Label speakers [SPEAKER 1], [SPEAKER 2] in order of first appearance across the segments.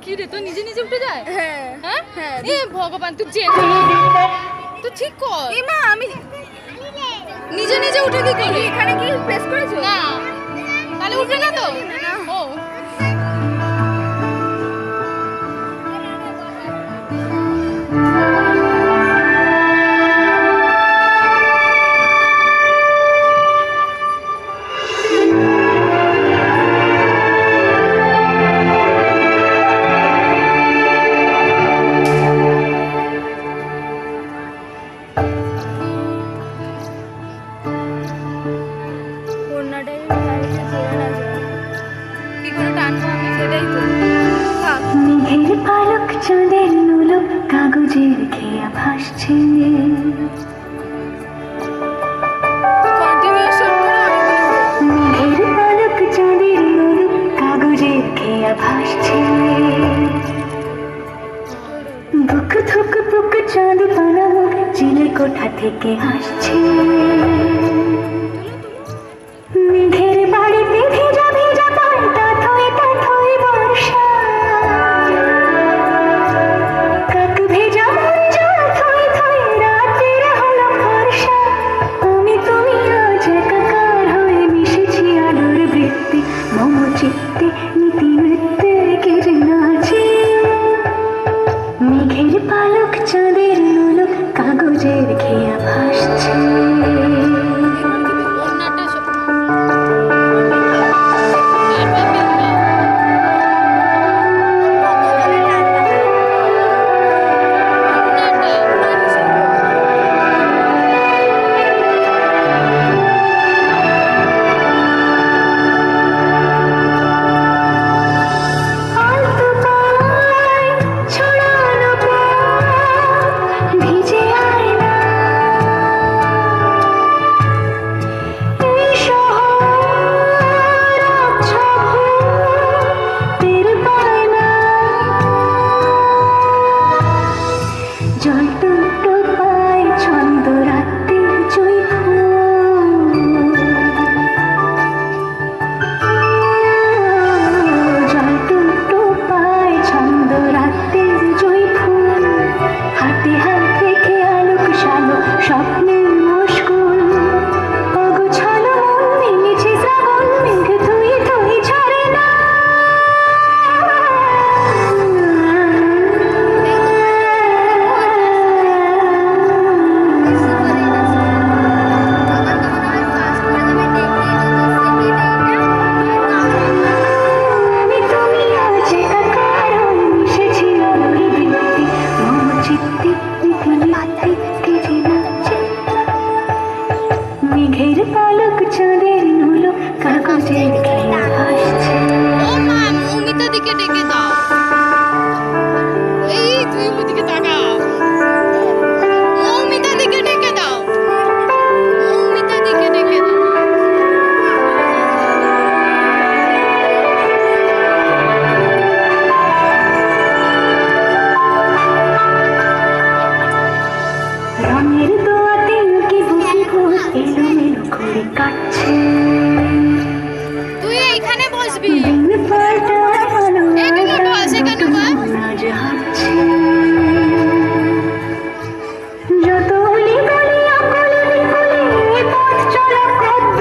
[SPEAKER 1] কি রে, তো নিজে নিজে উঠে যায়?
[SPEAKER 2] হ্যাঁ
[SPEAKER 1] হ্যাঁ
[SPEAKER 2] হ্যাঁ।
[SPEAKER 1] এ ভগবান, তুই যে তুই ঠিক কর।
[SPEAKER 2] এ মা, আমি
[SPEAKER 1] নিজে নিজে উঠে কি করে?
[SPEAKER 2] এখানে কি প্রেস করেছো?
[SPEAKER 1] না, তাহলে উঠবে না তো।
[SPEAKER 2] না।
[SPEAKER 1] ও
[SPEAKER 2] ওড়নাটাই শাড়িতে ছেড়ে না যায়, কি করে টানবো আমি, সেটাই তো। থাক।
[SPEAKER 3] মেঘের পালক চাঁদের নুলক কাগজের খেয়া ভাসছে,
[SPEAKER 2] কন্টিনিউশন করো, আমি বলবো।
[SPEAKER 3] মেঘের পালক চাঁদের নুলক কাগজের খেয়া ভাসছে, বুক থুক বুক চাঁদ পানা মুখ চিলে কোঠা থেকে হাসছে, মেঘের বাড়িতে ভেজা ভেজা পায় তাথই বর্ষা, কাক ভেজা মন জল থই থই রাতের হলো ফর্সা, আমি তুমি আজ একাকার হয়ে মিশেছি আলোর বৃত্তে, মম চিত্তে নীতি নৃত্যে কেড়ে নাচে, মেঘের পালক চাঁদের নুলক কাগজের খেয়া ভাসছে।
[SPEAKER 1] ওড়নাটা
[SPEAKER 3] আলতো পায় ছড়ানো পথ ভিজে আয় না, এই শহর আচ্ছা টের পায় না, জল টুকটো পায় ছন্দ রাতে জয় জল টুকটো পায় ছন্দ রাতে জয় ফুল, হাতে হাত রেখে আলোক শালো স্বপ্নের মুশকুল, অগোছালো মন ভেঙেছে শ্রাবণ মেঘ ধুয়ে ধুয়ে ঝরে না, আমি তুমি আজ একাকার হয়ে মিশেছি আলোর বৃত্তে, মম চিত্তে নীতি নৃত্যে কেড়ে নাচে, মেঘের পালক চাঁদের নুলক কাগজের খেয়া ভাসছে।
[SPEAKER 1] ও মা, মৌমিতা দিকে ডেকে দাও। এই তুই ওদিকে তাকা, মৌমিতা দিকে ডেকে দাও, মৌমিতা দিকে ডেকে দাও।
[SPEAKER 3] রঙের দোয়াতে উকি বুকি ভোর এলোমেলো করে কাটছে,
[SPEAKER 1] তুই এইখানে বসবি।
[SPEAKER 3] দিন পাল্টানো
[SPEAKER 1] এখানে বস, এখানে বস।
[SPEAKER 3] নাজ হাঁটছে, যত অলি গলি অকলে বিকলে পথ চলা কত,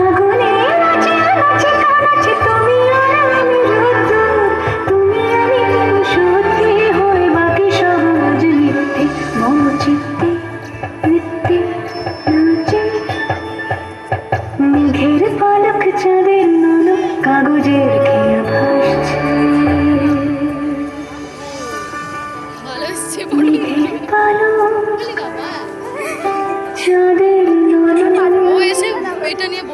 [SPEAKER 3] আগুনে নাচে নাচে কানাচে তুমি আর আমি রোদ্দুর, তুমি আমি কেন সত্যি হয়ে বাকি সব আজ মিথ্যে, মম চিত্তে নৃত্যে নাচে, মেঘের পালক চাঁদের নুলক কাগজের খেয়া ভাসছে,
[SPEAKER 1] ভালো এসছে বলি।
[SPEAKER 3] মেঘের পালক
[SPEAKER 1] বলি বাবা,
[SPEAKER 3] চাঁদের নুলক
[SPEAKER 1] ও এসে এটা নিয়ে